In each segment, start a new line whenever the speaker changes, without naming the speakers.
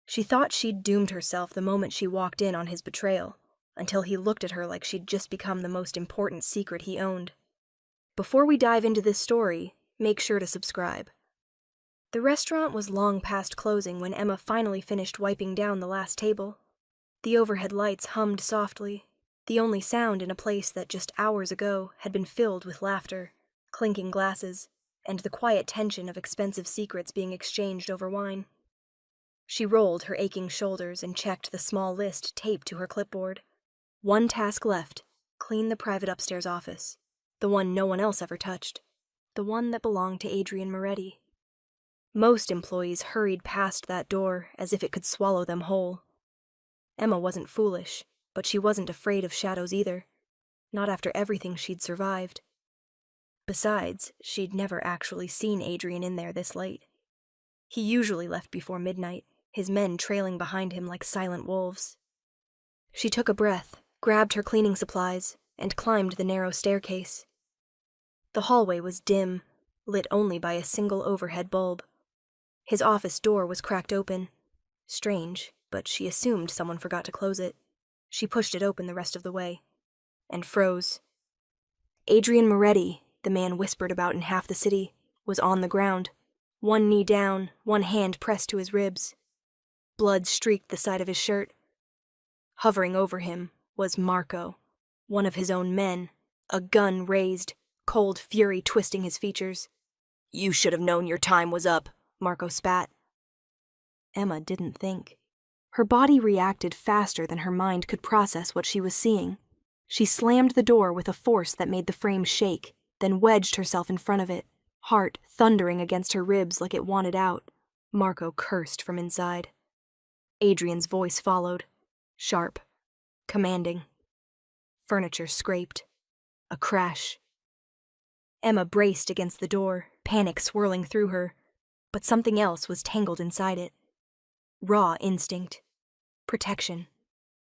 She thought she'd doomed herself the moment she walked in on his betrayal, until he looked at her like she'd just become the most important secret he owned. Before we dive into this story, make sure to subscribe. The restaurant was long past closing when Emma finally finished wiping down the last table. The overhead lights hummed softly, the only sound in a place that just hours ago had been filled with laughter, clinking glasses, and the quiet tension of expensive secrets being exchanged over wine. She rolled her aching shoulders and checked the small list taped to her clipboard. One task left: clean the private upstairs office, the one no one else ever touched, the one that belonged to Adrian Moretti. Most employees hurried past that door as if it could swallow them whole. Emma wasn't foolish, but she wasn't afraid of shadows either, not after everything she'd survived. Besides, she'd never actually seen Adrian in there this late. He usually left before midnight, his men trailing behind him like silent wolves. She took a breath, grabbed her cleaning supplies, and climbed the narrow staircase. The hallway was dim, lit only by a single overhead bulb. His office door was cracked open. Strange, but she assumed someone forgot to close it. She pushed it open the rest of the way, and froze. Adrian Moretti, the man whispered about in half the city, was on the ground, one knee down, one hand pressed to his ribs. Blood streaked the side of his shirt. Hovering over him was Marco, one of his own men, a gun raised, cold fury twisting his features. "You should have known your time was up," Marco spat. Emma didn't think. Her body reacted faster than her mind could process what she was seeing. She slammed the door with a force that made the frame shake, then wedged herself in front of it, heart thundering against her ribs like it wanted out. Marco cursed from inside. Adrian's voice followed, sharp, commanding. Furniture scraped. A crash. Emma braced against the door, panic swirling through her, but something else was tangled inside it. Raw instinct. Protection.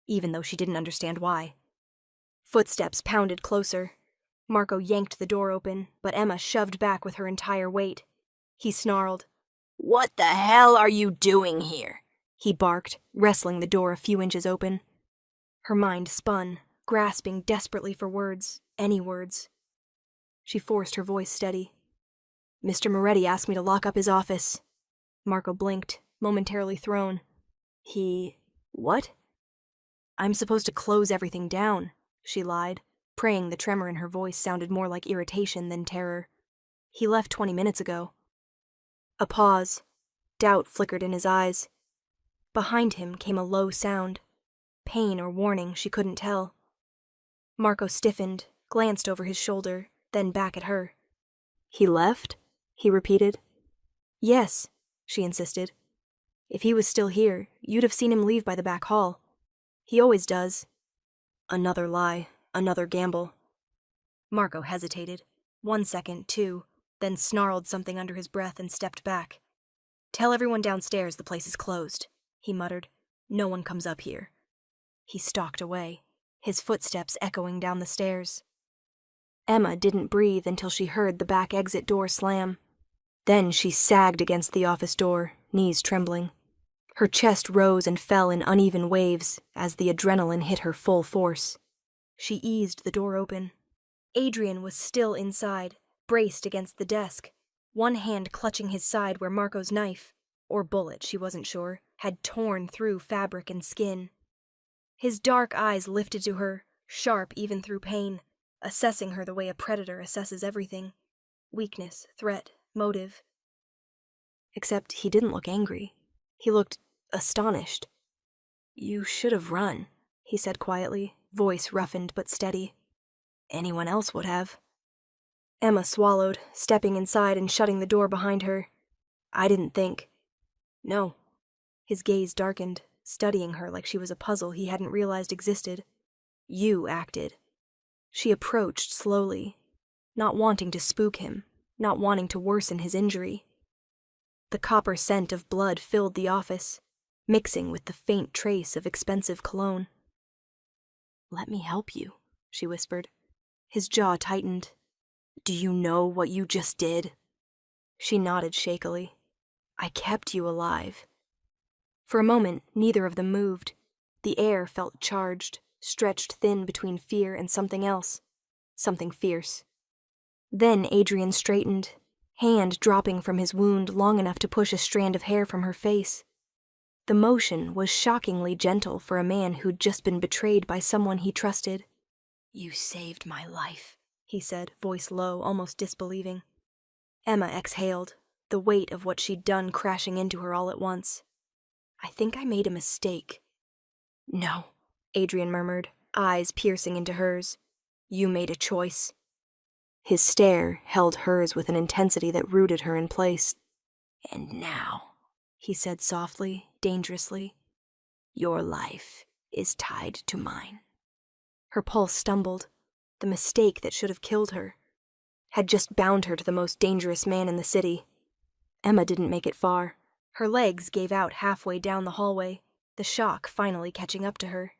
Even though she didn't understand why. Footsteps pounded closer. Marco yanked the door open, but Emma shoved back with her entire weight. He snarled. "What the hell are you doing here?" he barked, wrestling the door a few inches open. Her mind spun, grasping desperately for words, any words. She forced her voice steady. "Mr. Moretti asked me to lock up his office." Marco blinked, momentarily thrown. What? "I'm supposed to close everything down," she lied, praying the tremor in her voice sounded more like irritation than terror. "He left 20 minutes ago." A pause. Doubt flickered in his eyes. Behind him came a low sound. Pain or warning, she couldn't tell. Marco stiffened, glanced over his shoulder, then back at her. "He left?" he repeated. "Yes," she insisted. "If he was still here, you'd have seen him leave by the back hall. He always does." Another lie, another gamble. Marco hesitated. 1 second, 2, then snarled something under his breath and stepped back. "Tell everyone downstairs the place is closed," he muttered. "No one comes up here." He stalked away, his footsteps echoing down the stairs. Emma didn't breathe until she heard the back exit door slam. Then she sagged against the office door, knees trembling. Her chest rose and fell in uneven waves as the adrenaline hit her full force. She eased the door open. Adrian was still inside, braced against the desk, one hand clutching his side where Marco's knife, or bullet, she wasn't sure, had torn through fabric and skin. His dark eyes lifted to her, sharp even through pain, assessing her the way a predator assesses everything. Weakness, threat, motive. Except he didn't look angry. He looked astonished. "You should have run," he said quietly, voice roughened but steady. "Anyone else would have." Emma swallowed, stepping inside and shutting the door behind her. "I didn't think." "No." His gaze darkened, studying her like she was a puzzle he hadn't realized existed. "You acted." She approached slowly, not wanting to spook him, not wanting to worsen his injury. The copper scent of blood filled the office, mixing with the faint trace of expensive cologne. "Let me help you," she whispered. His jaw tightened. "Do you know what you just did?" She nodded shakily. "I kept you alive." For a moment, neither of them moved. The air felt charged, stretched thin between fear and something else, something fierce. Then Adrian straightened, hand dropping from his wound long enough to push a strand of hair from her face. The motion was shockingly gentle for a man who'd just been betrayed by someone he trusted. "You saved my life," he said, voice low, almost disbelieving. Emma exhaled, the weight of what she'd done crashing into her all at once. "I think I made a mistake." "No," Adrian murmured, eyes piercing into hers. "You made a choice." His stare held hers with an intensity that rooted her in place. "And now," he said softly, dangerously, "your life is tied to mine." Her pulse stumbled. The mistake that should have killed her had just bound her to the most dangerous man in the city. Emma didn't make it far. Her legs gave out halfway down the hallway, the shock finally catching up to her.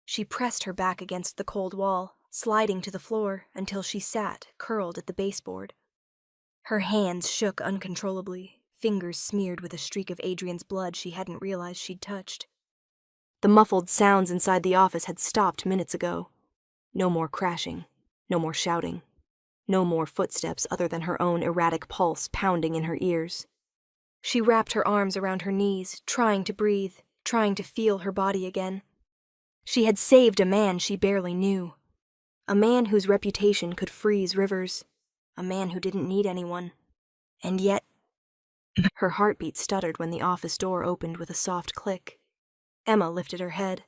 She pressed her back against the cold wall, sliding to the floor until she sat, curled at the baseboard. Her hands shook uncontrollably, fingers smeared with a streak of Adrian's blood she hadn't realized she'd touched. The muffled sounds inside the office had stopped minutes ago. No more crashing, no more shouting, no more footsteps other than her own erratic pulse pounding in her ears. She wrapped her arms around her knees, trying to breathe, trying to feel her body again. She had saved a man she barely knew. A man whose reputation could freeze rivers. A man who didn't need anyone. And yet... Her heartbeat stuttered when the office door opened with a soft click. Emma lifted her head.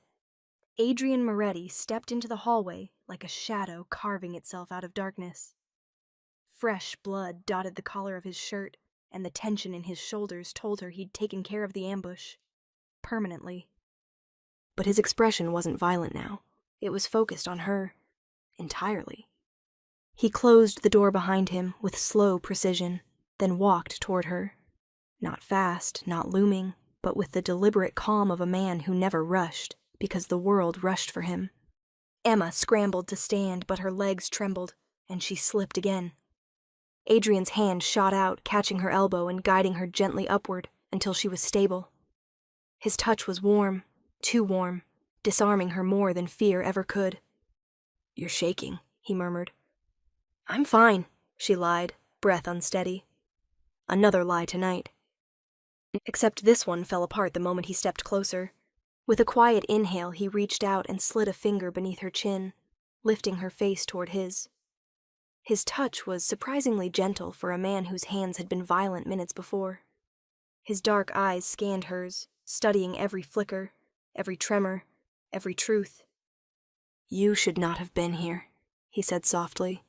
Adrian Moretti stepped into the hallway like a shadow carving itself out of darkness. Fresh blood dotted the collar of his shirt, and the tension in his shoulders told her he'd taken care of the ambush. Permanently. But his expression wasn't violent now. It was focused on her. Entirely. He closed the door behind him with slow precision, then walked toward her. Not fast, not looming, but with the deliberate calm of a man who never rushed, because the world rushed for him. Emma scrambled to stand, but her legs trembled, and she slipped again. Adrian's hand shot out, catching her elbow and guiding her gently upward until she was stable. His touch was warm, too warm, disarming her more than fear ever could. "You're shaking," he murmured. "I'm fine," she lied, breath unsteady. Another lie tonight. Except this one fell apart the moment he stepped closer. With a quiet inhale, he reached out and slid a finger beneath her chin, lifting her face toward his. His touch was surprisingly gentle for a man whose hands had been violent minutes before. His dark eyes scanned hers, studying every flicker, every tremor, every truth. "You should not have been here," he said softly.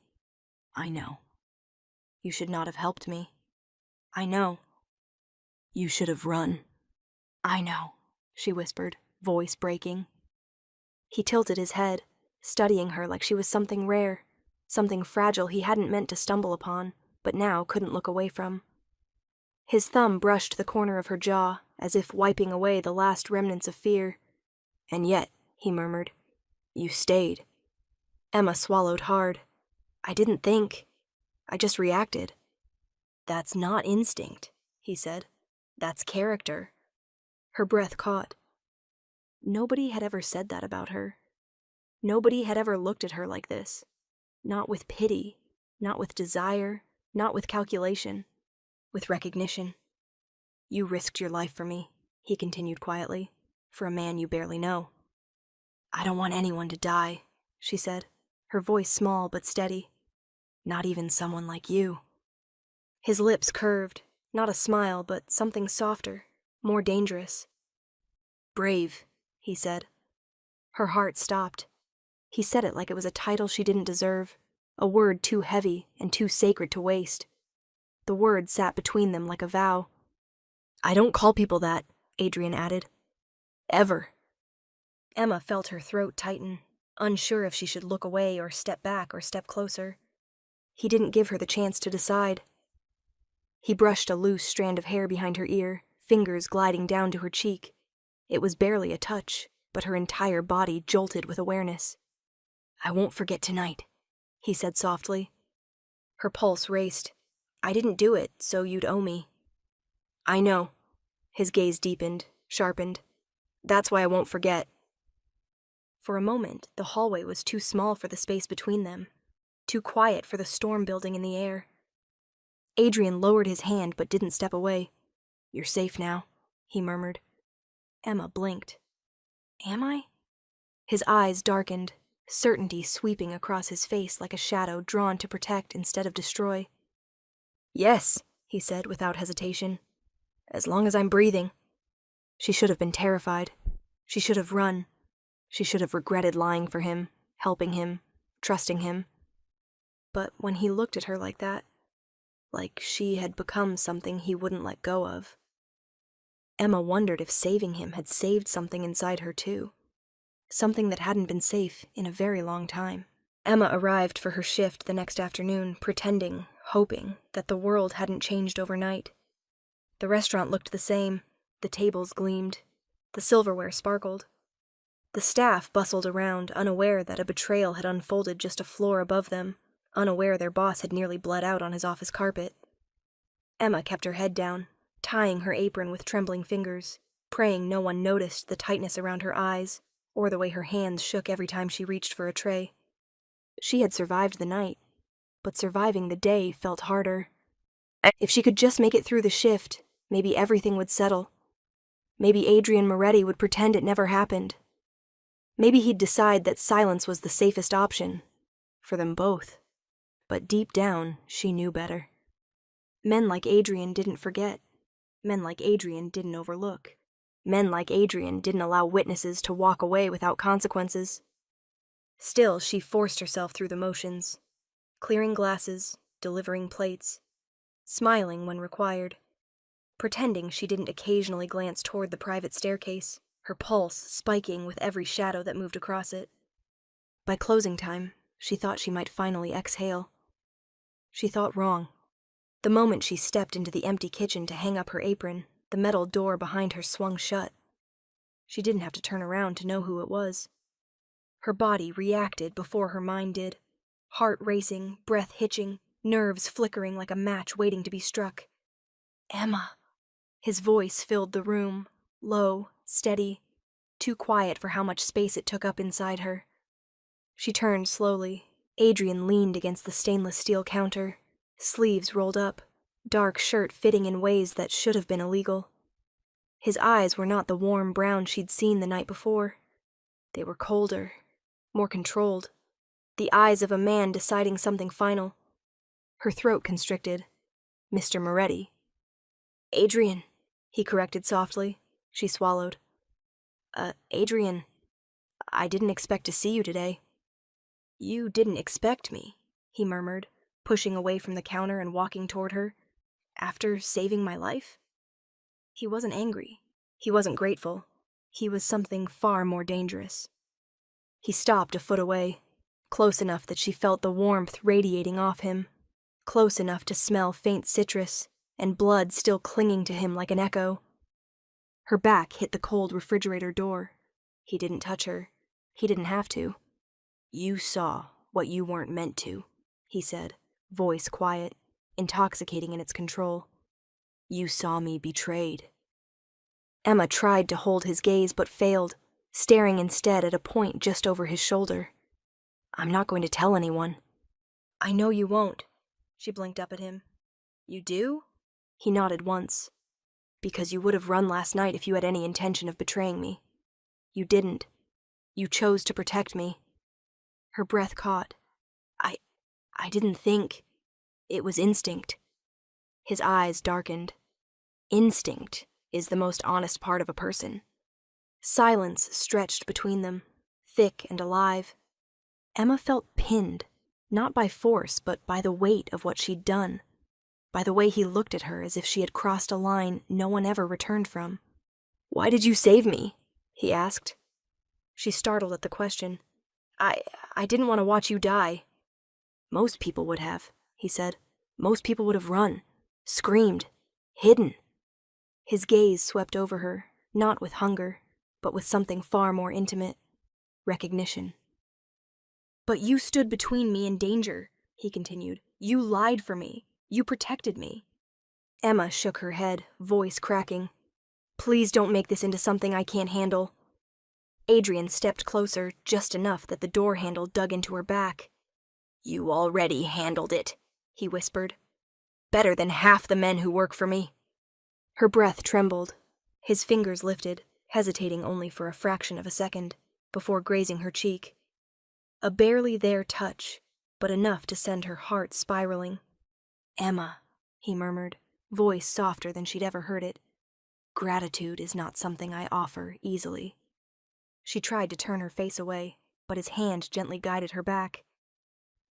"I know." "You should not have helped me." "I know." "You should have run." "I know," she whispered, voice breaking. He tilted his head, studying her like she was something rare, something fragile he hadn't meant to stumble upon, but now couldn't look away from. His thumb brushed the corner of her jaw, as if wiping away the last remnants of fear. "And yet," he murmured, "you stayed." Emma swallowed hard. "I didn't think. I just reacted." "That's not instinct," he said. "That's character." Her breath caught. Nobody had ever said that about her. Nobody had ever looked at her like this. Not with pity, not with desire, not with calculation. With recognition. "You risked your life for me," he continued quietly, "for a man you barely know." "I don't want anyone to die," she said, her voice small but steady. "Not even someone like you." His lips curved, not a smile, but something softer, more dangerous. "Brave," he said. Her heart stopped. He said it like it was a title she didn't deserve, a word too heavy and too sacred to waste. The word sat between them like a vow. "I don't call people that," Adrian added. "Ever." Emma felt her throat tighten, unsure if she should look away or step back or step closer. He didn't give her the chance to decide. He brushed a loose strand of hair behind her ear, fingers gliding down to her cheek. It was barely a touch, but her entire body jolted with awareness. "I won't forget tonight," he said softly. Her pulse raced. "I didn't do it, so you'd owe me." "I know." His gaze deepened, sharpened. That's why I won't forget. For a moment, the hallway was too small for the space between them, too quiet for the storm building in the air. Adrian lowered his hand but didn't step away. You're safe now, he murmured. Emma blinked. Am I? His eyes darkened, certainty sweeping across his face like a shadow drawn to protect instead of destroy. Yes, he said without hesitation. As long as I'm breathing. She should have been terrified. She should have run. She should have regretted lying for him, helping him, trusting him. But when he looked at her like that, like she had become something he wouldn't let go of, Emma wondered if saving him had saved something inside her too. Something that hadn't been safe in a very long time. Emma arrived for her shift the next afternoon, pretending, hoping, that the world hadn't changed overnight. The restaurant looked the same. The tables gleamed. The silverware sparkled. The staff bustled around, unaware that a betrayal had unfolded just a floor above them, unaware their boss had nearly bled out on his office carpet. Emma kept her head down, tying her apron with trembling fingers, praying no one noticed the tightness around her eyes, or the way her hands shook every time she reached for a tray. She had survived the night, but surviving the day felt harder. If she could just make it through the shift, maybe everything would settle. Maybe Adrian Moretti would pretend it never happened. Maybe he'd decide that silence was the safest option, for them both. But deep down, she knew better. Men like Adrian didn't forget. Men like Adrian didn't overlook. Men like Adrian didn't allow witnesses to walk away without consequences. Still, she forced herself through the motions, clearing glasses, delivering plates, smiling when required, pretending she didn't occasionally glance toward the private staircase, her pulse spiking with every shadow that moved across it. By closing time, she thought she might finally exhale. She thought wrong. The moment she stepped into the empty kitchen to hang up her apron, the metal door behind her swung shut. She didn't have to turn around to know who it was. Her body reacted before her mind did, heart racing, breath hitching, nerves flickering like a match waiting to be struck. Emma! His voice filled the room, low, steady, too quiet for how much space it took up inside her. She turned slowly. Adrian leaned against the stainless steel counter, sleeves rolled up, dark shirt fitting in ways that should have been illegal. His eyes were not the warm brown she'd seen the night before. They were colder, more controlled, the eyes of a man deciding something final. Her throat constricted. Mr. Moretti. Adrian, he corrected softly. She swallowed. Adrian, I didn't expect to see you today. You didn't expect me, he murmured, pushing away from the counter and walking toward her. After saving my life? He wasn't angry. He wasn't grateful. He was something far more dangerous. He stopped a foot away, close enough that she felt the warmth radiating off him, close enough to smell faint citrus, and blood still clinging to him like an echo. Her back hit the cold refrigerator door. He didn't touch her. He didn't have to. You saw what you weren't meant to, he said, voice quiet, intoxicating in its control. You saw me betrayed. Emma tried to hold his gaze but failed, staring instead at a point just over his shoulder. I'm not going to tell anyone. I know you won't. She blinked up at him. You do? He nodded once. Because you would have run last night if you had any intention of betraying me. You didn't. You chose to protect me. Her breath caught. I didn't think. It was instinct. His eyes darkened. Instinct is the most honest part of a person. Silence stretched between them, thick and alive. Emma felt pinned, not by force, but by the weight of what she'd done, by the way he looked at her as if she had crossed a line no one ever returned from. Why did you save me? He asked. She startled at the question. I didn't want to watch you die. Most people would have, he said. Most people would have run, screamed, hidden. His gaze swept over her, not with hunger, but with something far more intimate. Recognition. But you stood between me and danger, he continued. You lied for me. You protected me. Emma shook her head, voice cracking. Please don't make this into something I can't handle. Adrian stepped closer, just enough that the door handle dug into her back. You already handled it, he whispered. Better than half the men who work for me. Her breath trembled. His fingers lifted, hesitating only for a fraction of a second, before grazing her cheek. A barely there touch, but enough to send her heart spiraling. Emma, he murmured, voice softer than she'd ever heard it. Gratitude is not something I offer easily. She tried to turn her face away, but his hand gently guided her back.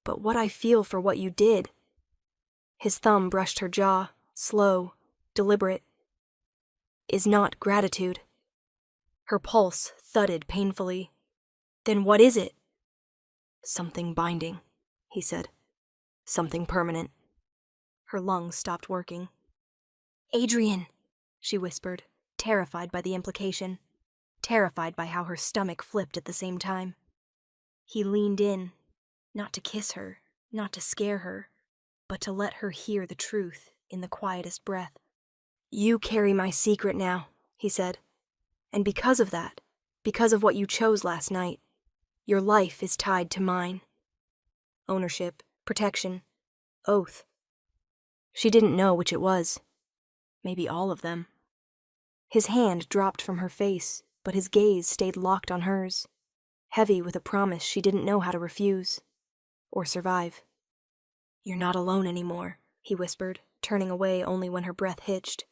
But what I feel for what you did. His thumb brushed her jaw, slow, deliberate. Is not gratitude. Her pulse thudded painfully. Then what is it? Something binding, he said. Something permanent. Her lungs stopped working. Adrian, she whispered, terrified by the implication, terrified by how her stomach flipped at the same time. He leaned in, not to kiss her, not to scare her, but to let her hear the truth in the quietest breath. You carry my secret now, he said. And because of that, because of what you chose last night, your life is tied to mine. Ownership, protection, oath. She didn't know which it was. Maybe all of them. His hand dropped from her face, but his gaze stayed locked on hers, heavy with a promise she didn't know how to refuse or survive. You're not alone anymore, he whispered, turning away only when her breath hitched.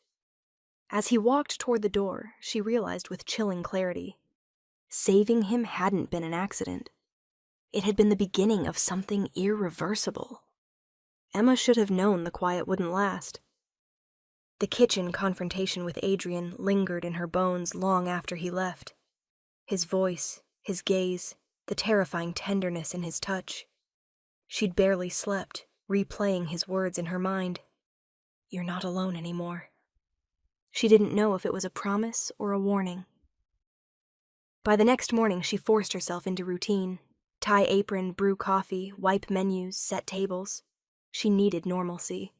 As he walked toward the door, she realized with chilling clarity. Saving him hadn't been an accident. It had been the beginning of something irreversible. Emma should have known the quiet wouldn't last. The kitchen confrontation with Adrian lingered in her bones long after he left. His voice, his gaze, the terrifying tenderness in his touch. She'd barely slept, replaying his words in her mind. You're not alone anymore. She didn't know if it was a promise or a warning. By the next morning, she forced herself into routine. Tie apron, brew coffee, wipe menus, set tables. She needed normalcy.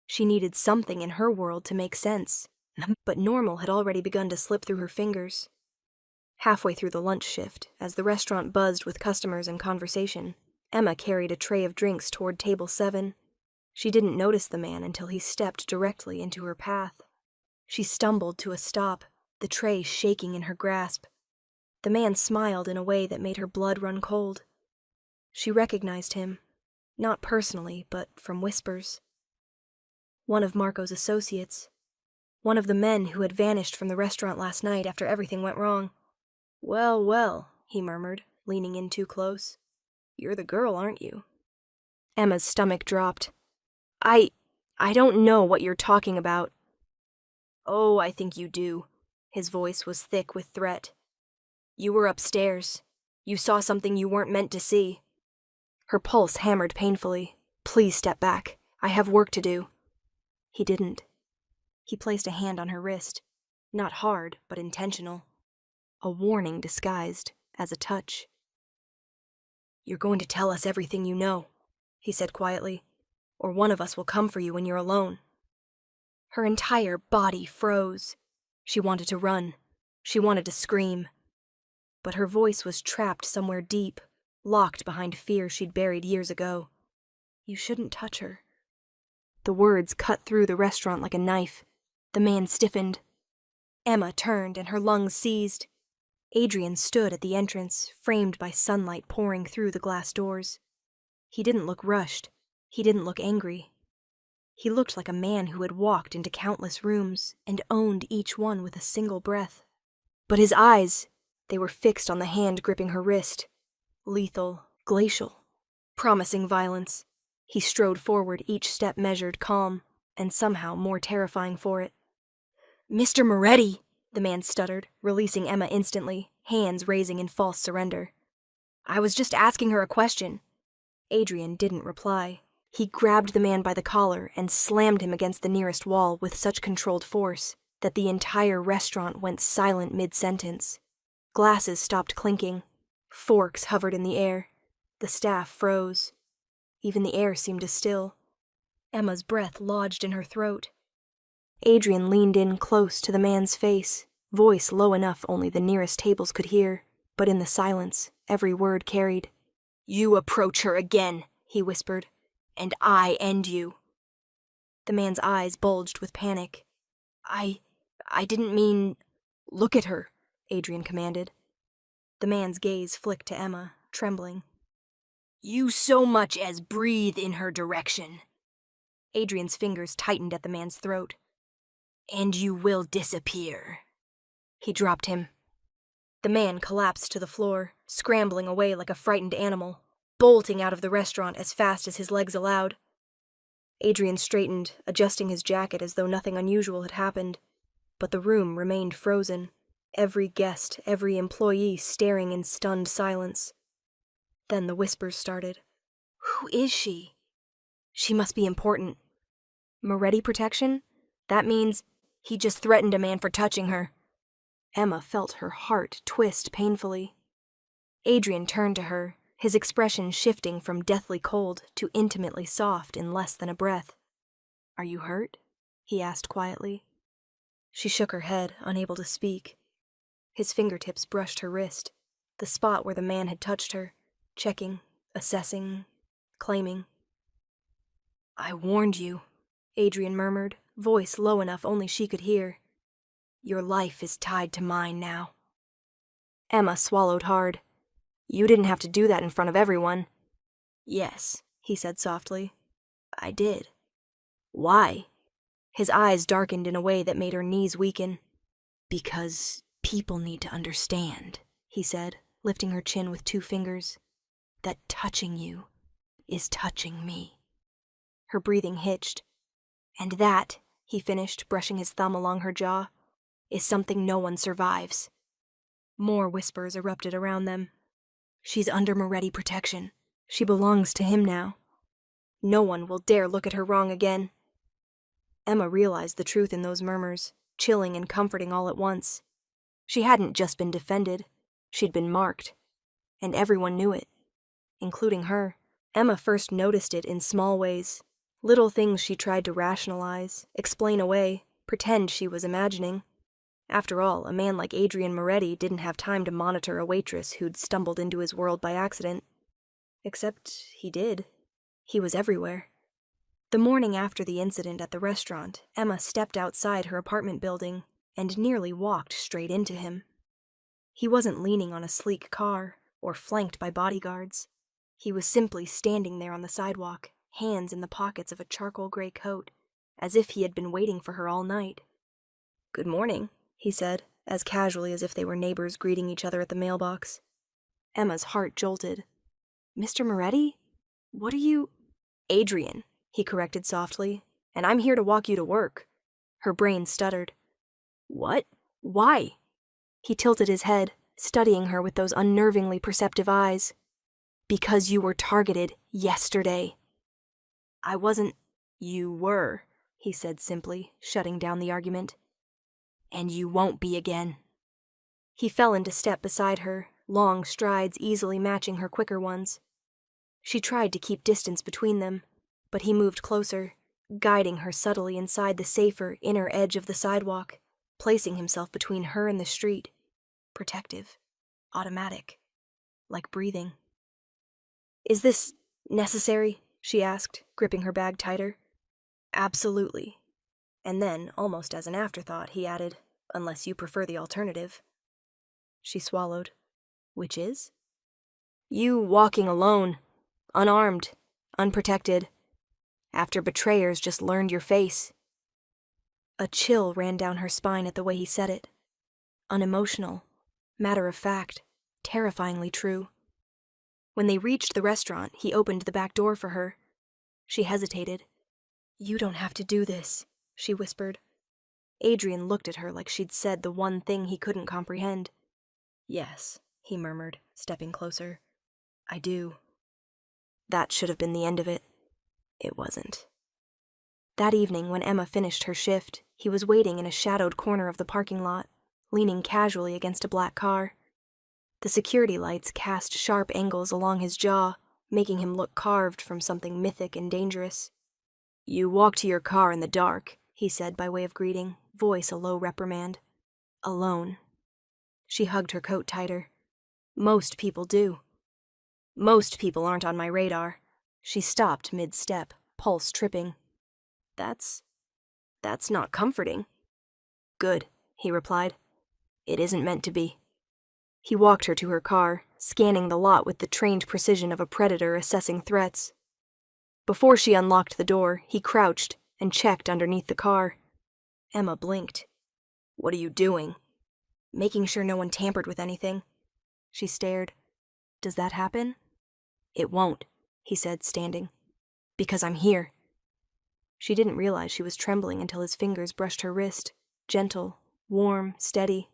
She needed something in her world to make sense, but normal had already begun to slip through her fingers. Halfway through the lunch shift, as the restaurant buzzed with customers and conversation, Emma carried a tray of drinks toward table 7. She didn't notice the man until he stepped directly into her path. She stumbled to a stop, the tray shaking in her grasp. The man smiled in a way that made her blood run cold. She recognized him, not personally, but from whispers. One of Marco's associates. One of the men who had vanished from the restaurant last night after everything went wrong. Well, well, he murmured, leaning in too close. You're the girl, aren't you? Emma's stomach dropped. I don't know what you're talking about. Oh, I think you do. His voice was thick with threat. You were upstairs. You saw something you weren't meant to see. Her pulse hammered painfully. Please step back. I have work to do. He didn't. He placed a hand on her wrist. Not hard, but intentional. A warning disguised as a touch. You're going to tell us everything you know, he said quietly, or one of us will come for you when you're alone. Her entire body froze. She wanted to run. She wanted to scream. But her voice was trapped somewhere deep, locked behind fear she'd buried years ago. You shouldn't touch her. The words cut through the restaurant like a knife. The man stiffened. Emma turned and her lungs seized. Adrian stood at the entrance, framed by sunlight pouring through the glass doors. He didn't look rushed. He didn't look angry. He looked like a man who had walked into countless rooms and owned each one with a single breath. But his eyes, they were fixed on the hand gripping her wrist. Lethal, glacial, promising violence. He strode forward, each step measured, calm, and somehow more terrifying for it. Mr. Moretti, the man stuttered, releasing Emma instantly, hands raising in false surrender. I was just asking her a question. Adrian didn't reply. He grabbed the man by the collar and slammed him against the nearest wall with such controlled force that the entire restaurant went silent mid-sentence. Glasses stopped clinking. Forks hovered in the air. The staff froze. Even the air seemed to still. Emma's breath lodged in her throat. Adrian leaned in close to the man's face, voice low enough only the nearest tables could hear, but in the silence, every word carried. "You approach her again," he whispered, "and I end you." The man's eyes bulged with panic. I didn't mean... Look at her, Adrian commanded. The man's gaze flicked to Emma, trembling. "You so much as breathe in her direction." Adrian's fingers tightened at the man's throat. "And you will disappear." He dropped him. The man collapsed to the floor, scrambling away like a frightened animal, bolting out of the restaurant as fast as his legs allowed. Adrian straightened, adjusting his jacket as though nothing unusual had happened, but the room remained frozen, every guest, every employee staring in stunned silence. Then the whispers started. Who is she? She must be important. Moretti protection? That means he just threatened a man for touching her. Emma felt her heart twist painfully. Adrian turned to her, his expression shifting from deathly cold to intimately soft in less than a breath. "Are you hurt?" he asked quietly. She shook her head, unable to speak. His fingertips brushed her wrist, the spot where the man had touched her, checking, assessing, claiming. "I warned you," Adrian murmured, voice low enough only she could hear. "Your life is tied to mine now." Emma swallowed hard. "You didn't have to do that in front of everyone." "Yes," he said softly. "I did." "Why?" His eyes darkened in a way that made her knees weaken. "Because people need to understand," he said, lifting her chin with 2 fingers, "that touching you is touching me." Her breathing hitched. "And that," he finished, brushing his thumb along her jaw, "is something no one survives." More whispers erupted around them. "She's under Moretti protection. She belongs to him now. No one will dare look at her wrong again." Emma realized the truth in those murmurs, chilling and comforting all at once. She hadn't just been defended. She'd been marked. And everyone knew it, including her. Emma first noticed it in small ways, little things she tried to rationalize, explain away, pretend she was imagining. After all, a man like Adrian Moretti didn't have time to monitor a waitress who'd stumbled into his world by accident. Except he did. He was everywhere. The morning after the incident at the restaurant, Emma stepped outside her apartment building and nearly walked straight into him. He wasn't leaning on a sleek car or flanked by bodyguards. He was simply standing there on the sidewalk, hands in the pockets of a charcoal gray coat, as if he had been waiting for her all night. "Good morning," he said, as casually as if they were neighbors greeting each other at the mailbox. Emma's heart jolted. "Mr. Moretti? What are you—" "Adrian," he corrected softly, "and I'm here to walk you to work." Her brain stuttered. "What? Why?" He tilted his head, studying her with those unnervingly perceptive eyes. "Because you were targeted yesterday." "I wasn't—" "You were," he said simply, shutting down the argument. "And you won't be again." He fell into step beside her, long strides easily matching her quicker ones. She tried to keep distance between them, but he moved closer, guiding her subtly inside the safer inner edge of the sidewalk, placing himself between her and the street, protective, automatic, like breathing. "Is this necessary?" she asked, gripping her bag tighter. "Absolutely." And then, almost as an afterthought, he added, "Unless you prefer the alternative." She swallowed. "Which is?" "You walking alone, unarmed, unprotected, after betrayers just learned your face." A chill ran down her spine at the way he said it. Unemotional, matter-of-fact, terrifyingly true. When they reached the restaurant, he opened the back door for her. She hesitated. "You don't have to do this," she whispered. Adrian looked at her like she'd said the one thing he couldn't comprehend. "Yes," he murmured, stepping closer. "I do." That should have been the end of it. It wasn't. That evening, when Emma finished her shift, he was waiting in a shadowed corner of the parking lot, leaning casually against a black car. The security lights cast sharp angles along his jaw, making him look carved from something mythic and dangerous. "You walk to your car in the dark," he said by way of greeting, voice a low reprimand. Alone. She hugged her coat tighter. Most people do. Most people aren't on my radar. She stopped mid-step, pulse tripping. That's not comforting. Good, he replied. It isn't meant to be. He walked her to her car, scanning the lot with the trained precision of a predator assessing threats. Before she unlocked the door, he crouched and checked underneath the car. Emma blinked. What are you doing? Making sure no one tampered with anything. She stared. Does that happen? It won't, he said, standing. Because I'm here. She didn't realize she was trembling until his fingers brushed her wrist, gentle, warm, steady.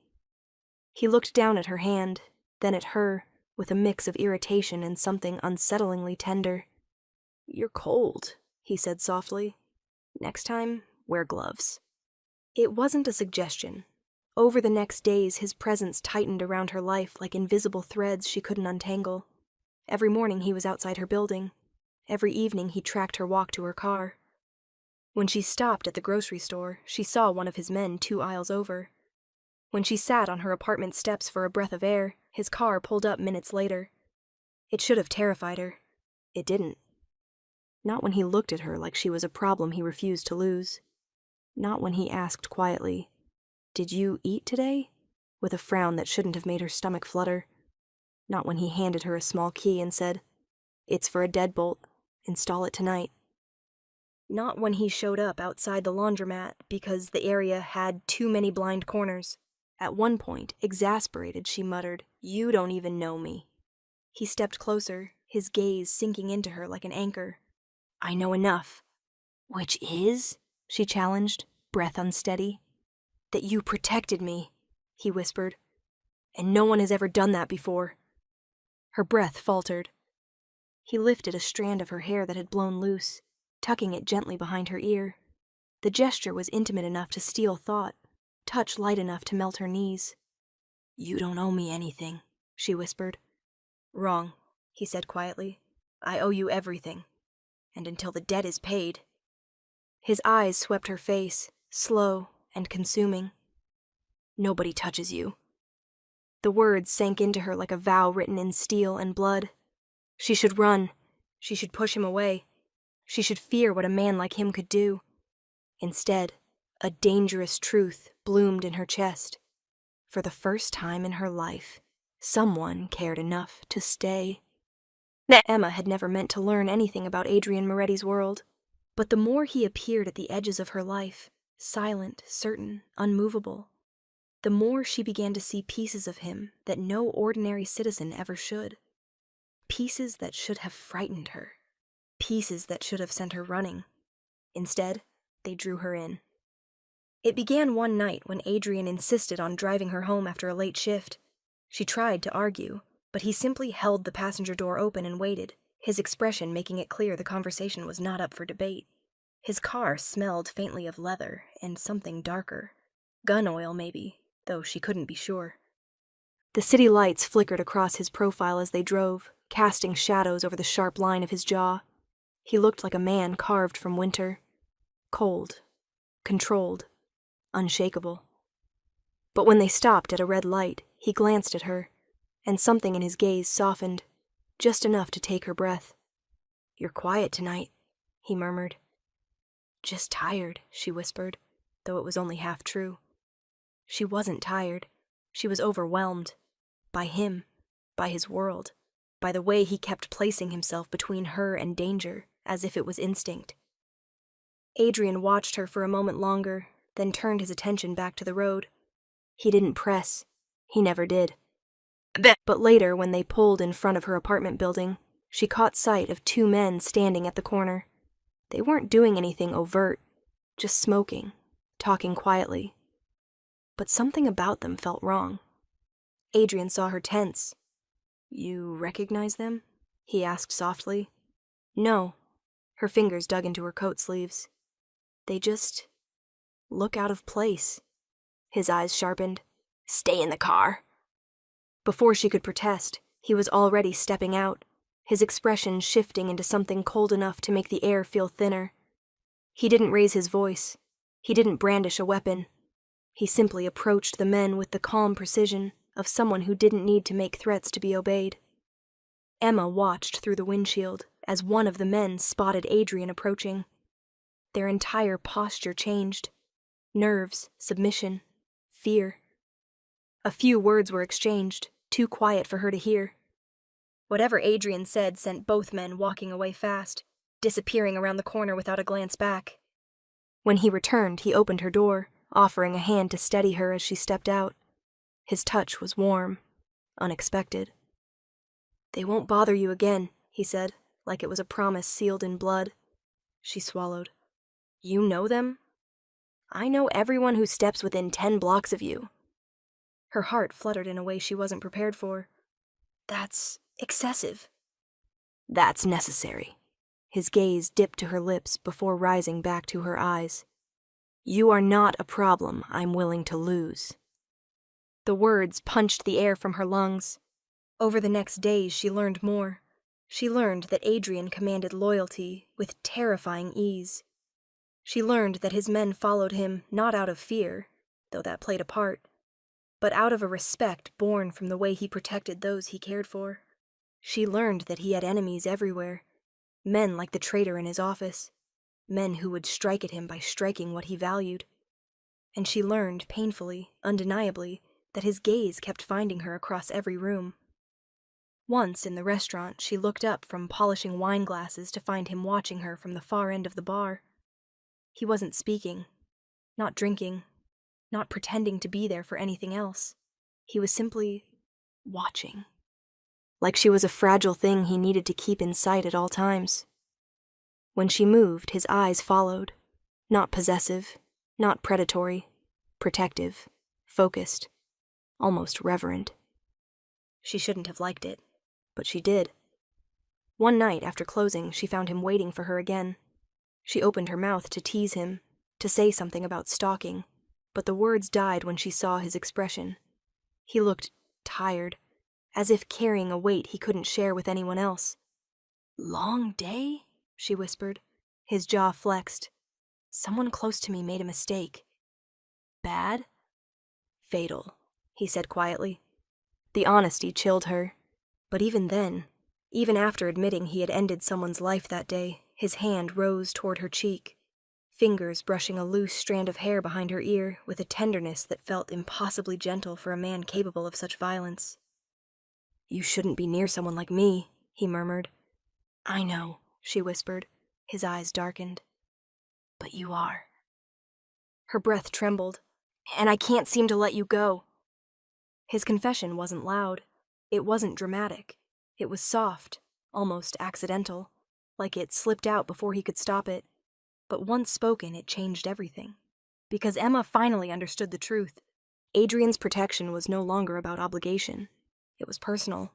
He looked down at her hand, then at her, with a mix of irritation and something unsettlingly tender. You're cold, he said softly. Next time, wear gloves. It wasn't a suggestion. Over the next days, his presence tightened around her life like invisible threads she couldn't untangle. Every morning he was outside her building. Every evening he tracked her walk to her car. When she stopped at the grocery store, she saw one of his men 2 aisles over. When she sat on her apartment steps for a breath of air, his car pulled up minutes later. It should have terrified her. It didn't. Not when he looked at her like she was a problem he refused to lose. Not when he asked quietly, Did you eat today? With a frown that shouldn't have made her stomach flutter. Not when he handed her a small key and said, It's for a deadbolt. Install it tonight. Not when he showed up outside the laundromat because the area had too many blind corners. At one point, exasperated, she muttered, You don't even know me. He stepped closer, his gaze sinking into her like an anchor. I know enough. Which is? She challenged, breath unsteady. That you protected me, he whispered. And no one has ever done that before. Her breath faltered. He lifted a strand of her hair that had blown loose, tucking it gently behind her ear. The gesture was intimate enough to steal thought, touch light enough to melt her knees. You don't owe me anything, she whispered. Wrong, he said quietly. I owe you everything. And until the debt is paid. His eyes swept her face, slow and consuming. Nobody touches you. The words sank into her like a vow written in steel and blood. She should run. She should push him away. She should fear what a man like him could do. Instead, a dangerous truth bloomed in her chest. For the first time in her life, someone cared enough to stay. Emma had never meant to learn anything about Adrian Moretti's world, but the more he appeared at the edges of her life, silent, certain, unmovable, the more she began to see pieces of him that no ordinary citizen ever should. Pieces that should have frightened her. Pieces that should have sent her running. Instead, they drew her in. It began one night when Adrian insisted on driving her home after a late shift. She tried to argue, but he simply held the passenger door open and waited, his expression making it clear the conversation was not up for debate. His car smelled faintly of leather and something darker. Gun oil, maybe, though she couldn't be sure. The city lights flickered across his profile as they drove, casting shadows over the sharp line of his jaw. He looked like a man carved from winter. Cold, controlled, unshakable. But when they stopped at a red light, he glanced at her, and something in his gaze softened, just enough to take her breath. You're quiet tonight, he murmured. Just tired, she whispered, though it was only half true. She wasn't tired. She was overwhelmed. By him, by his world, by the way he kept placing himself between her and danger, as if it was instinct. Adrian watched her for a moment longer, then turned his attention back to the road. He didn't press. He never did. But later, when they pulled in front of her apartment building, she caught sight of 2 men standing at the corner. They weren't doing anything overt, just smoking, talking quietly. But something about them felt wrong. Adrian saw her tense. You recognize them? He asked softly. No. Her fingers dug into her coat sleeves. They just look out of place. His eyes sharpened. Stay in the car. Before she could protest, he was already stepping out, his expression shifting into something cold enough to make the air feel thinner. He didn't raise his voice. He didn't brandish a weapon. He simply approached the men with the calm precision of someone who didn't need to make threats to be obeyed. Emma watched through the windshield as one of the men spotted Adrian approaching. Their entire posture changed. Nerves, submission, fear. A few words were exchanged, too quiet for her to hear. Whatever Adrian said sent both men walking away fast, disappearing around the corner without a glance back. When he returned, he opened her door, offering a hand to steady her as she stepped out. His touch was warm, unexpected. "They won't bother you again," he said, like it was a promise sealed in blood. She swallowed. "You know them?" "I know everyone who steps within 10 blocks of you." Her heart fluttered in a way she wasn't prepared for. "That's excessive." "That's necessary." His gaze dipped to her lips before rising back to her eyes. "You are not a problem I'm willing to lose." The words punched the air from her lungs. Over the next days, she learned more. She learned that Adrian commanded loyalty with terrifying ease. She learned that his men followed him not out of fear, though that played a part, but out of a respect born from the way he protected those he cared for. She learned that he had enemies everywhere, men like the traitor in his office, men who would strike at him by striking what he valued. And she learned, painfully, undeniably, that his gaze kept finding her across every room. Once in the restaurant, she looked up from polishing wine glasses to find him watching her from the far end of the bar. He wasn't speaking, not drinking, not pretending to be there for anything else. He was simply watching. Like she was a fragile thing he needed to keep in sight at all times. When she moved, his eyes followed. Not possessive, not predatory, protective, focused, almost reverent. She shouldn't have liked it, but she did. One night after closing, she found him waiting for her again. She opened her mouth to tease him, to say something about stalking, but the words died when she saw his expression. He looked tired, as if carrying a weight he couldn't share with anyone else. "Long day?" she whispered. His jaw flexed. "Someone close to me made a mistake." "Bad?" "Fatal," he said quietly. The honesty chilled her. But even then, even after admitting he had ended someone's life that day, his hand rose toward her cheek, fingers brushing a loose strand of hair behind her ear with a tenderness that felt impossibly gentle for a man capable of such violence. "You shouldn't be near someone like me," he murmured. "I know," she whispered. His eyes darkened. "But you are." Her breath trembled. "And I can't seem to let you go." His confession wasn't loud. It wasn't dramatic. It was soft, almost accidental, like it slipped out before he could stop it. But once spoken, it changed everything. Because Emma finally understood the truth. Adrian's protection was no longer about obligation. It was personal.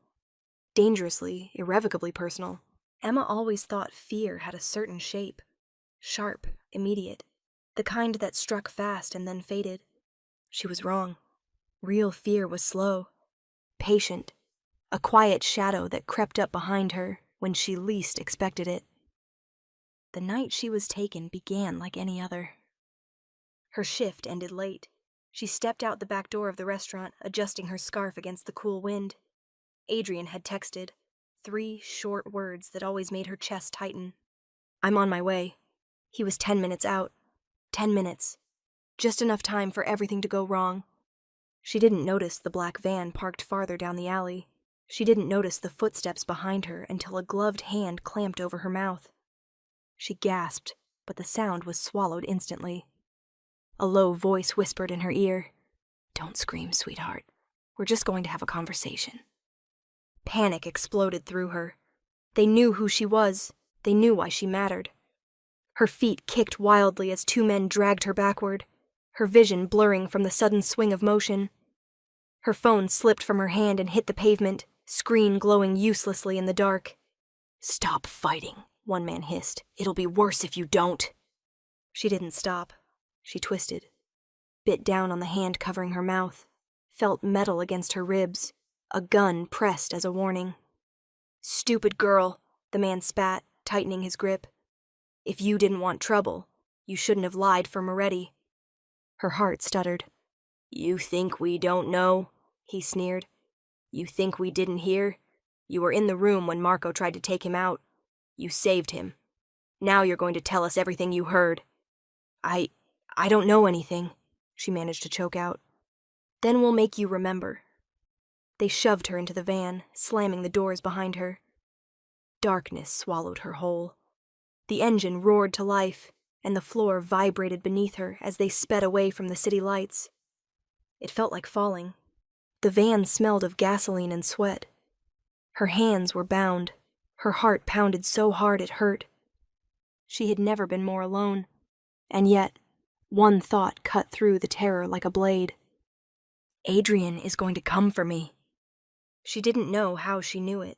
Dangerously, irrevocably personal. Emma always thought fear had a certain shape. Sharp, immediate. The kind that struck fast and then faded. She was wrong. Real fear was slow. Patient. A quiet shadow that crept up behind her when she least expected it. The night she was taken began like any other. Her shift ended late. She stepped out the back door of the restaurant, adjusting her scarf against the cool wind. Adrian had texted, 3 short words that always made her chest tighten. "I'm on my way." He was 10 minutes out. 10 minutes. Just enough time for everything to go wrong. She didn't notice the black van parked farther down the alley. She didn't notice the footsteps behind her until a gloved hand clamped over her mouth. She gasped, but the sound was swallowed instantly. A low voice whispered in her ear, "Don't scream, sweetheart. We're just going to have a conversation." Panic exploded through her. They knew who she was. They knew why she mattered. Her feet kicked wildly as 2 men dragged her backward, her vision blurring from the sudden swing of motion. Her phone slipped from her hand and hit the pavement, screen glowing uselessly in the dark. "Stop fighting," one man hissed. "It'll be worse if you don't." She didn't stop. She twisted, bit down on the hand covering her mouth, felt metal against her ribs, a gun pressed as a warning. "Stupid girl," the man spat, tightening his grip. "If you didn't want trouble, you shouldn't have lied for Moretti." Her heart stuttered. "You think we don't know?" he sneered. "You think we didn't hear? You were in the room when Marco tried to take him out. You saved him. Now you're going to tell us everything you heard." I don't know anything," she managed to choke out. "Then we'll make you remember." They shoved her into the van, slamming the doors behind her. Darkness swallowed her whole. The engine roared to life, and the floor vibrated beneath her as they sped away from the city lights. It felt like falling. The van smelled of gasoline and sweat. Her hands were bound. Her heart pounded so hard it hurt. She had never been more alone, and yet one thought cut through the terror like a blade. Adrian is going to come for me. She didn't know how she knew it.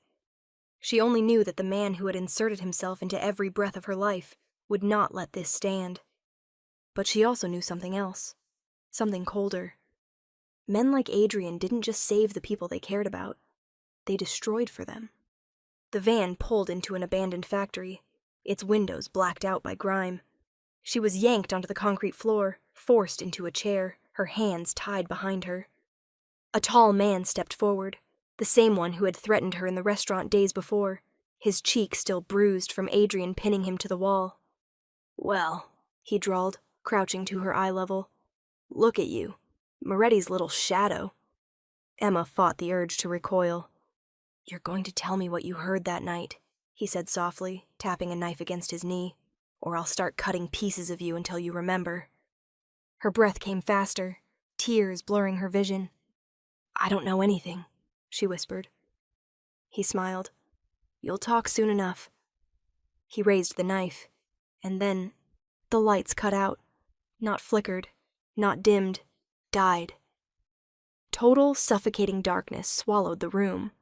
She only knew that the man who had inserted himself into every breath of her life would not let this stand. But she also knew something else, something colder. Men like Adrian didn't just save the people they cared about, they destroyed for them. The van pulled into an abandoned factory, its windows blacked out by grime. She was yanked onto the concrete floor, forced into a chair, her hands tied behind her. A tall man stepped forward, the same one who had threatened her in the restaurant days before, his cheek still bruised from Adrian pinning him to the wall. "Well," he drawled, crouching to her eye level. "Look at you. Moretti's little shadow." Emma fought the urge to recoil. "You're going to tell me what you heard that night," he said softly, tapping a knife against his knee, "or I'll start cutting pieces of you until you remember." Her breath came faster, tears blurring her vision. "I don't know anything," she whispered. He smiled. "You'll talk soon enough." He raised the knife, and then the lights cut out, not flickered, not dimmed, died. Total suffocating darkness swallowed the room.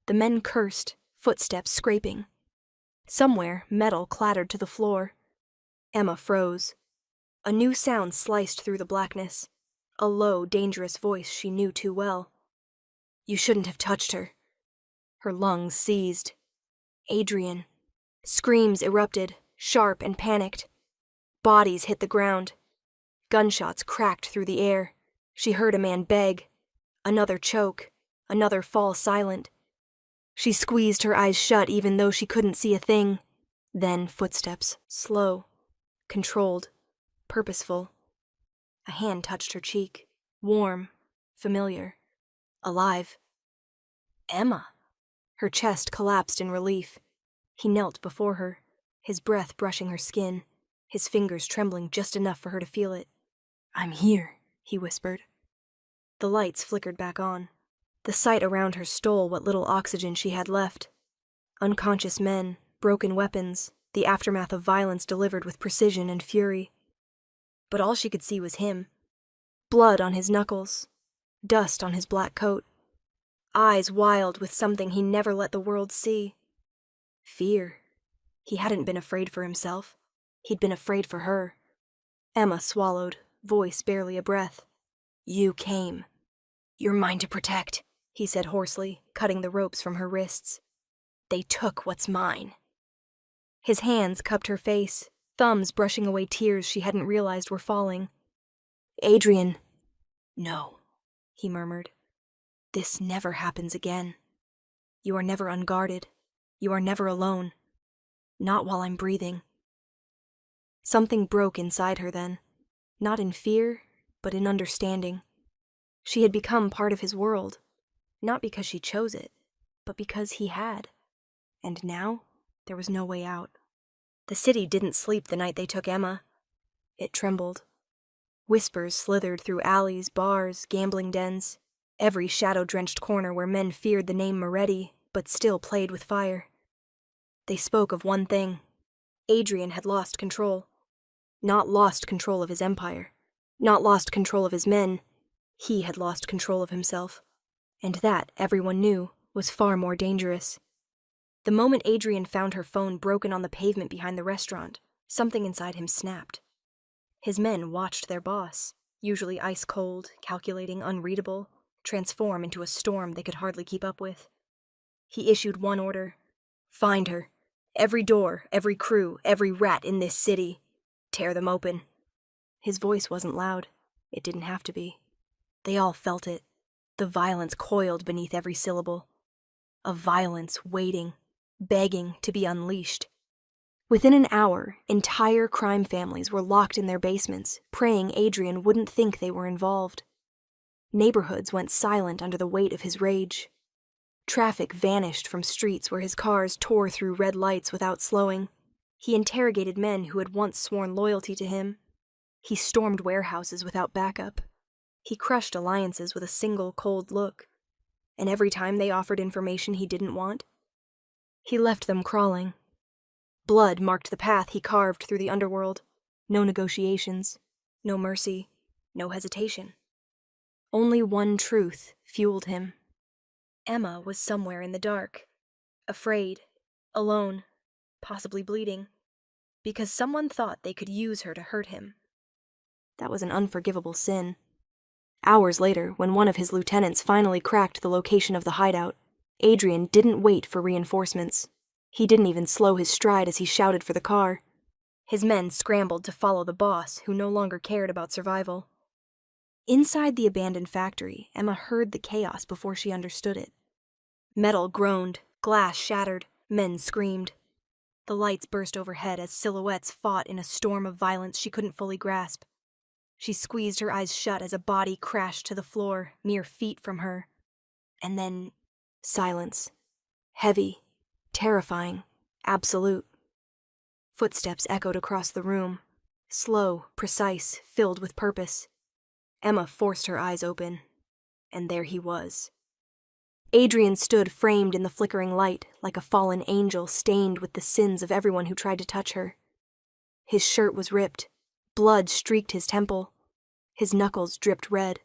The men cursed, footsteps scraping. Somewhere, metal clattered to the floor. Emma froze. A new sound sliced through the blackness, a low, dangerous voice she knew too well. "You shouldn't have touched her." Her lungs seized. Adrian. Screams erupted, sharp and panicked. Bodies hit the ground. Gunshots cracked through the air. She heard a man beg, another choke, another fall silent. She squeezed her eyes shut even though she couldn't see a thing. Then footsteps, slow, controlled, purposeful. A hand touched her cheek, warm, familiar, alive. Emma! Her chest collapsed in relief. He knelt before her, his breath brushing her skin, his fingers trembling just enough for her to feel it. "I'm here," he whispered. The lights flickered back on. The sight around her stole what little oxygen she had left. Unconscious men, broken weapons, the aftermath of violence delivered with precision and fury. But all she could see was him. Blood on his knuckles, dust on his black coat, eyes wild with something he never let the world see. Fear. He hadn't been afraid for himself. He'd been afraid for her. Emma swallowed, voice barely a breath. "You came. You're mine to protect," he said hoarsely, cutting the ropes from her wrists. "They took what's mine." His hands cupped her face, thumbs brushing away tears she hadn't realized were falling. "Adrian." "No," he murmured. "This never happens again. You are never unguarded. You are never alone. Not while I'm breathing." Something broke inside her then, not in fear, but in understanding. She had become part of his world, not because she chose it, but because he had. And now, there was no way out. The city didn't sleep the night they took Emma. It trembled. Whispers slithered through alleys, bars, gambling dens, every shadow-drenched corner where men feared the name Moretti, but still played with fire. They spoke of one thing. Adrian had lost control. Not lost control of his empire. Not lost control of his men. He had lost control of himself. And that, everyone knew, was far more dangerous. The moment Adrian found her phone broken on the pavement behind the restaurant, something inside him snapped. His men watched their boss, usually ice-cold, calculating, unreadable, transform into a storm they could hardly keep up with. He issued one order. "Find her. Every door, every crew, every rat in this city. Tear them open." His voice wasn't loud. It didn't have to be. They all felt it. The violence coiled beneath every syllable. A violence waiting, begging to be unleashed. Within an hour, entire crime families were locked in their basements, praying Adrian wouldn't think they were involved. Neighborhoods went silent under the weight of his rage. Traffic vanished from streets where his cars tore through red lights without slowing. He interrogated men who had once sworn loyalty to him. He stormed warehouses without backup. He crushed alliances with a single cold look. And every time they offered information he didn't want, he left them crawling. Blood marked the path he carved through the underworld. No negotiations, no mercy, no hesitation. Only one truth fueled him. Emma was somewhere in the dark, afraid, alone, possibly bleeding, because someone thought they could use her to hurt him. That was an unforgivable sin. Hours later, when one of his lieutenants finally cracked the location of the hideout, Adrian didn't wait for reinforcements. He didn't even slow his stride as he shouted for the car. His men scrambled to follow the boss, who no longer cared about survival. Inside the abandoned factory, Emma heard the chaos before she understood it. Metal groaned, glass shattered, men screamed. The lights burst overhead as silhouettes fought in a storm of violence she couldn't fully grasp. She squeezed her eyes shut as a body crashed to the floor, mere feet from her. And then, silence. Heavy, terrifying, absolute. Footsteps echoed across the room, slow, precise, filled with purpose. Emma forced her eyes open, and there he was. Adrian stood framed in the flickering light, like a fallen angel stained with the sins of everyone who tried to touch her. His shirt was ripped, blood streaked his temple, his knuckles dripped red.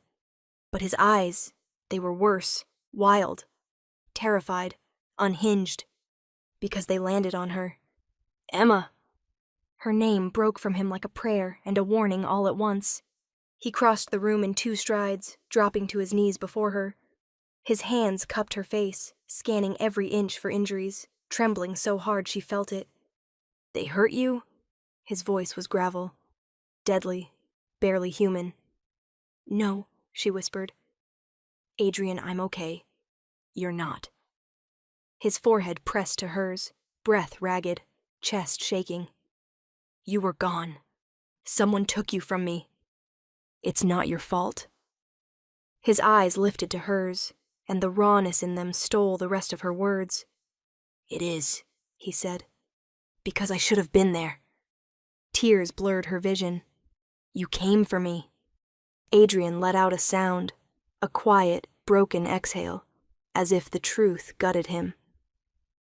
But his eyes, they were worse, wild, terrified, unhinged, because they landed on her. Emma! Her name broke from him like a prayer and a warning all at once. He crossed the room in 2 strides, dropping to his knees before her. His hands cupped her face, scanning every inch for injuries, trembling so hard she felt it. "They hurt you?" His voice was gravel. Deadly, barely human. "No," she whispered. "Adrian, I'm okay. You're not." His forehead pressed to hers, breath ragged, chest shaking. "You were gone. Someone took you from me. It's not your fault." His eyes lifted to hers, and the rawness in them stole the rest of her words. "It is," he said, "because I should have been there." Tears blurred her vision. "You came for me." Adrian let out a sound, a quiet, broken exhale, as if the truth gutted him.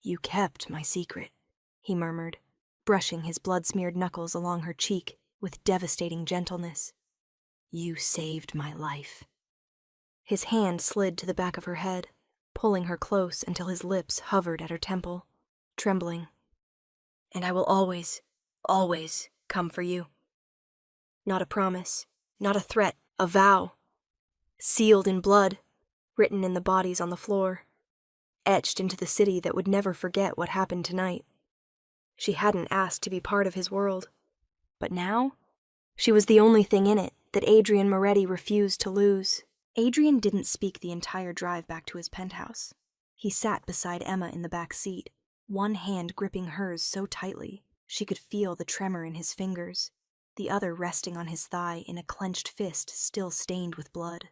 "You kept my secret," he murmured, brushing his blood-smeared knuckles along her cheek with devastating gentleness. "You saved my life." His hand slid to the back of her head, pulling her close until his lips hovered at her temple, trembling. "And I will always, always come for you." Not a promise, not a threat, a vow. Sealed in blood, written in the bodies on the floor, etched into the city that would never forget what happened tonight. She hadn't asked to be part of his world, but now she was the only thing in it that Adrian Moretti refused to lose. Adrian didn't speak the entire drive back to his penthouse. He sat beside Emma in the back seat, one hand gripping hers so tightly she could feel the tremor in his fingers, the other resting on his thigh in a clenched fist still stained with blood.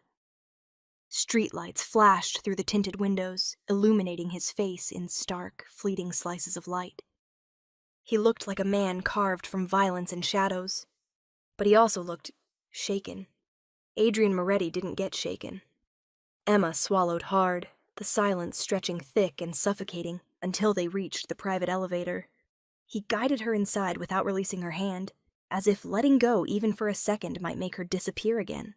Streetlights flashed through the tinted windows, illuminating his face in stark, fleeting slices of light. He looked like a man carved from violence and shadows, but he also looked shaken. Adrian Moretti didn't get shaken. Emma swallowed hard, the silence stretching thick and suffocating until they reached the private elevator. He guided her inside without releasing her hand, as if letting go even for a second might make her disappear again.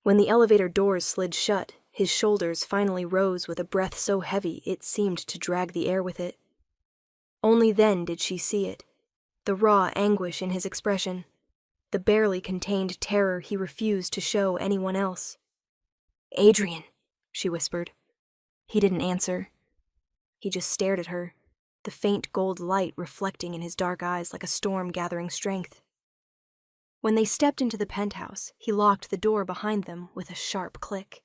When the elevator doors slid shut, his shoulders finally rose with a breath so heavy it seemed to drag the air with it. Only then did she see it, the raw anguish in his expression, the barely contained terror he refused to show anyone else. "Adrian," she whispered. He didn't answer. He just stared at her, the faint gold light reflecting in his dark eyes like a storm gathering strength. When they stepped into the penthouse, he locked the door behind them with a sharp click.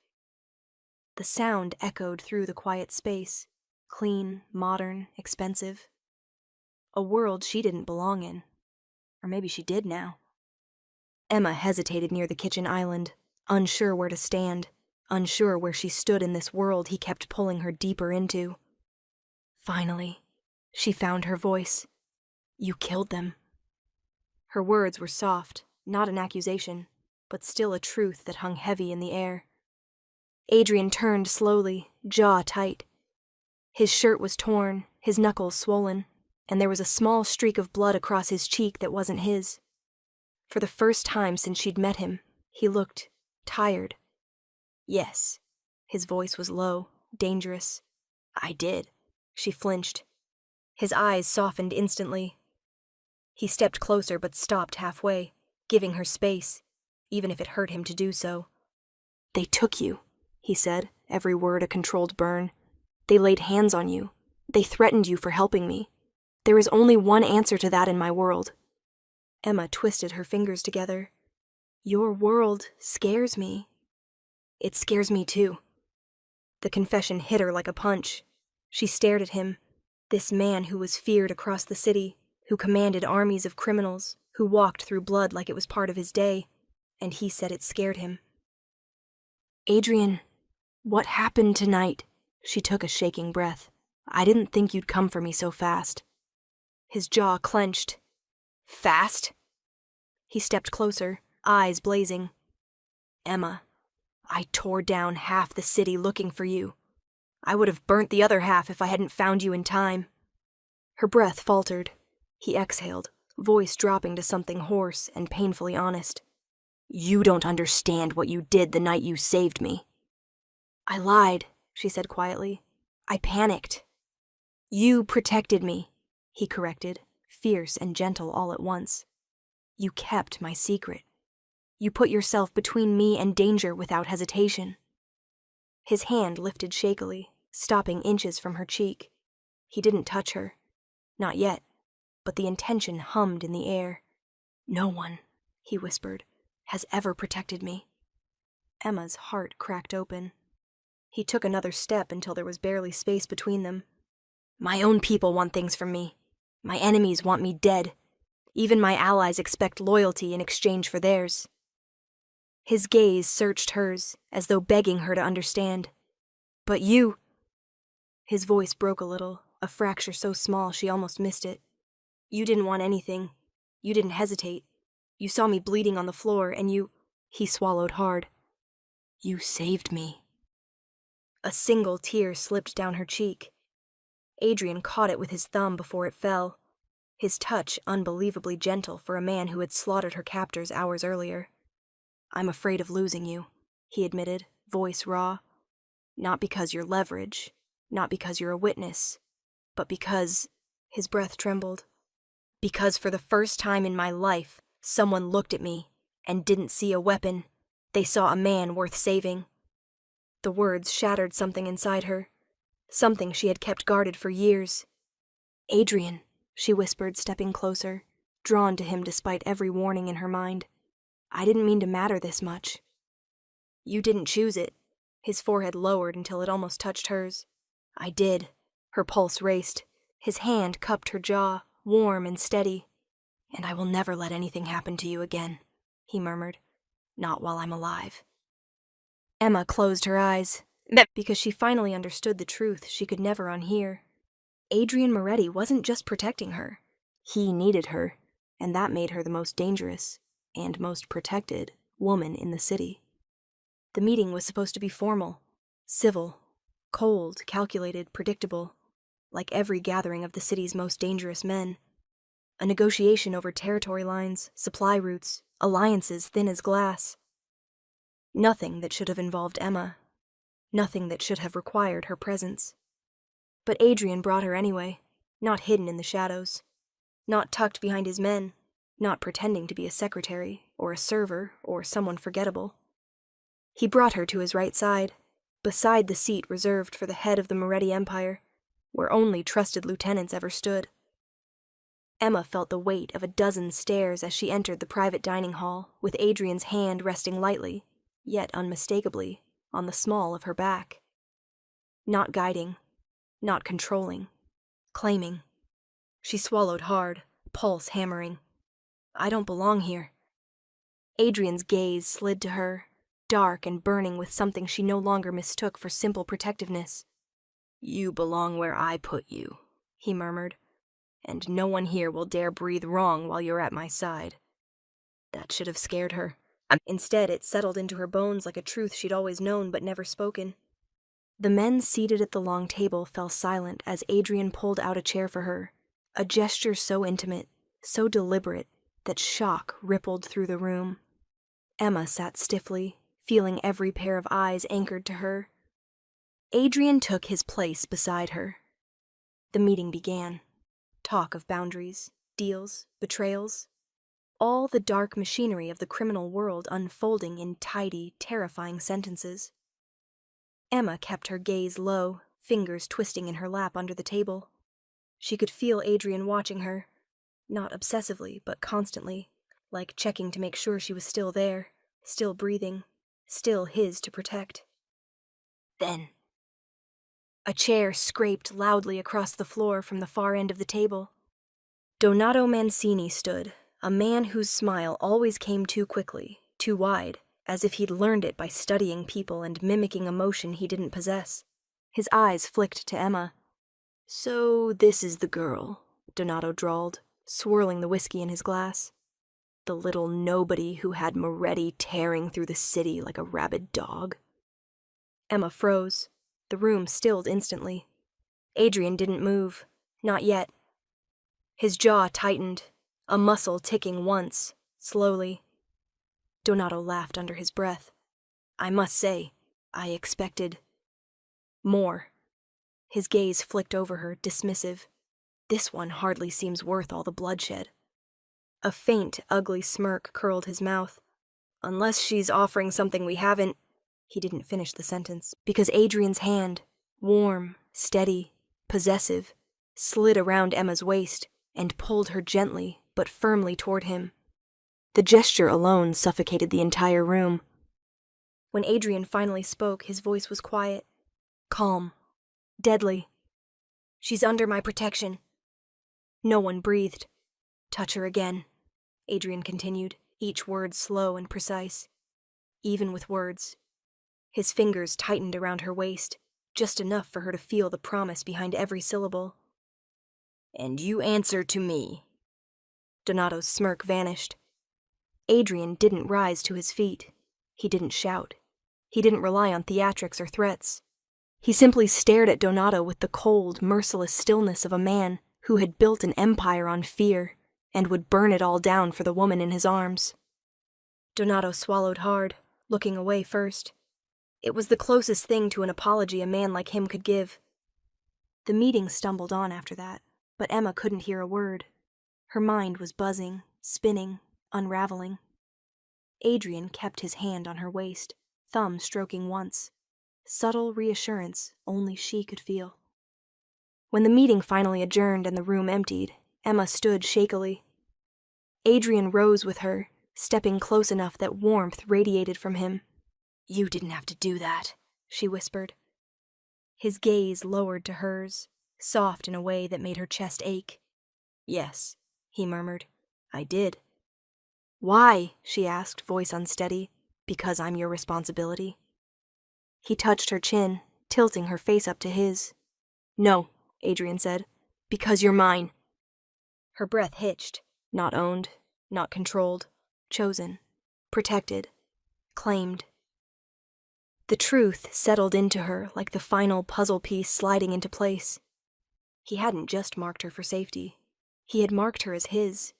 The sound echoed through the quiet space, clean, modern, expensive. A world she didn't belong in. Or maybe she did now. Emma hesitated near the kitchen island, unsure where to stand, unsure where she stood in this world he kept pulling her deeper into. Finally, she found her voice. "You killed them." Her words were soft, not an accusation, but still a truth that hung heavy in the air. Adrian turned slowly, jaw tight. His shirt was torn, his knuckles swollen, and there was a small streak of blood across his cheek that wasn't his. For the first time since she'd met him, he looked tired. "Yes." His voice was low, dangerous. "I did." She flinched. His eyes softened instantly. He stepped closer but stopped halfway, giving her space, even if it hurt him to do so. "They took you," he said, every word a controlled burn. "They laid hands on you. They threatened you for helping me. There is only one answer to that in my world." Emma twisted her fingers together. "Your world scares me." "It scares me too." The confession hit her like a punch. She stared at him, this man who was feared across the city, who commanded armies of criminals, who walked through blood like it was part of his day, and he said it scared him. "Adrian, what happened tonight?" She took a shaking breath. "I didn't think you'd come for me so fast." His jaw clenched. "Fast?" He stepped closer, eyes blazing. "Emma, I tore down half the city looking for you. I would have burnt the other half if I hadn't found you in time." Her breath faltered. He exhaled, voice dropping to something hoarse and painfully honest. "You don't understand what you did the night you saved me." "I lied," she said quietly. "I panicked." "You protected me," he corrected, fierce and gentle all at once. "You kept my secret. You put yourself between me and danger without hesitation." His hand lifted shakily, stopping inches from her cheek. He didn't touch her. Not yet, but the intention hummed in the air. "No one," he whispered, "has ever protected me." Emma's heart cracked open. He took another step until there was barely space between them. "My own people want things from me. My enemies want me dead. Even my allies expect loyalty in exchange for theirs." His gaze searched hers, as though begging her to understand. "But you—" His voice broke a little, a fracture so small she almost missed it. "You didn't want anything. You didn't hesitate. You saw me bleeding on the floor, and you—" He swallowed hard. "You saved me." A single tear slipped down her cheek. Adrian caught it with his thumb before it fell, his touch unbelievably gentle for a man who had slaughtered her captors hours earlier. "I'm afraid of losing you," he admitted, voice raw. "Not because you're leverage, not because you're a witness, but because—" His breath trembled. "Because for the first time in my life, someone looked at me and didn't see a weapon. They saw a man worth saving." The words shattered something inside her, something she had kept guarded for years. "Adrian," she whispered, stepping closer, drawn to him despite every warning in her mind. "I didn't mean to matter this much." "You didn't choose it." His forehead lowered until it almost touched hers. "I did." Her pulse raced. His hand cupped her jaw, warm and steady. "And I will never let anything happen to you again," he murmured. "Not while I'm alive." Emma closed her eyes, because she finally understood the truth she could never unhear. Adrian Moretti wasn't just protecting her. He needed her, and that made her the most dangerous, and most protected, woman in the city. The meeting was supposed to be formal, civil, cold, calculated, predictable, like every gathering of the city's most dangerous men. A negotiation over territory lines, supply routes, alliances thin as glass. Nothing that should have involved Emma. Nothing that should have required her presence. But Adrian brought her anyway, not hidden in the shadows, not tucked behind his men, not pretending to be a secretary, or a server, or someone forgettable. He brought her to his right side, beside the seat reserved for the head of the Moretti Empire, where only trusted lieutenants ever stood. Emma felt the weight of a dozen stares as she entered the private dining hall, with Adrian's hand resting lightly, yet unmistakably, on the small of her back. Not guiding, not controlling, claiming. She swallowed hard, pulse hammering. I don't belong here. Adrian's gaze slid to her, dark and burning with something she no longer mistook for simple protectiveness. You belong where I put you, he murmured, and no one here will dare breathe wrong while you're at my side. That should have scared her. Instead, it settled into her bones like a truth she'd always known but never spoken. The men seated at the long table fell silent as Adrian pulled out a chair for her, a gesture so intimate, so deliberate, that shock rippled through the room. Emma sat stiffly, feeling every pair of eyes anchored to her. Adrian took his place beside her. The meeting began. Talk of boundaries, deals, betrayals. All the dark machinery of the criminal world unfolding in tidy, terrifying sentences. Emma kept her gaze low, fingers twisting in her lap under the table. She could feel Adrian watching her, not obsessively, but constantly, like checking to make sure she was still there, still breathing, still his to protect. Then, a chair scraped loudly across the floor from the far end of the table. Donato Mancini stood, a man whose smile always came too quickly, too wide, as if he'd learned it by studying people and mimicking emotion he didn't possess. His eyes flicked to Emma. So this is the girl, Donato drawled, swirling the whiskey in his glass. The little nobody who had Moretti tearing through the city like a rabid dog. Emma froze. The room stilled instantly. Adrian didn't move. Not yet. His jaw tightened, a muscle ticking once, slowly. Donato laughed under his breath. I must say, I expected more. His gaze flicked over her, dismissive. This one hardly seems worth all the bloodshed. A faint, ugly smirk curled his mouth. Unless she's offering something we haven't... He didn't finish the sentence, because Adrian's hand, warm, steady, possessive, slid around Emma's waist and pulled her gently but firmly toward him. The gesture alone suffocated the entire room. When Adrian finally spoke, his voice was quiet, calm, deadly. She's under my protection. No one breathed. Touch her again, Adrian continued, each word slow and precise. Even with words. His fingers tightened around her waist, just enough for her to feel the promise behind every syllable. And you answer to me. Donato's smirk vanished. Adrian didn't rise to his feet. He didn't shout. He didn't rely on theatrics or threats. He simply stared at Donato with the cold, merciless stillness of a man who had built an empire on fear and would burn it all down for the woman in his arms. Donato swallowed hard, looking away first. It was the closest thing to an apology a man like him could give. The meeting stumbled on after that, but Emma couldn't hear a word. Her mind was buzzing, spinning, unraveling. Adrian kept his hand on her waist, thumb stroking once. Subtle reassurance only she could feel. When the meeting finally adjourned and the room emptied, Emma stood shakily. Adrian rose with her, stepping close enough that warmth radiated from him. You didn't have to do that, she whispered. His gaze lowered to hers, soft in a way that made her chest ache. Yes, he murmured. I did. Why? She asked, voice unsteady. Because I'm your responsibility. He touched her chin, tilting her face up to his. No, Adrian said. Because you're mine. Her breath hitched. Not owned, not controlled. Chosen. Protected. Claimed. The truth settled into her like the final puzzle piece sliding into place. He hadn't just marked her for safety. He had marked her as his,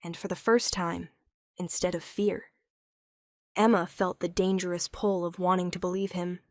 and for the first time, instead of fear. Emma felt the dangerous pull of wanting to believe him,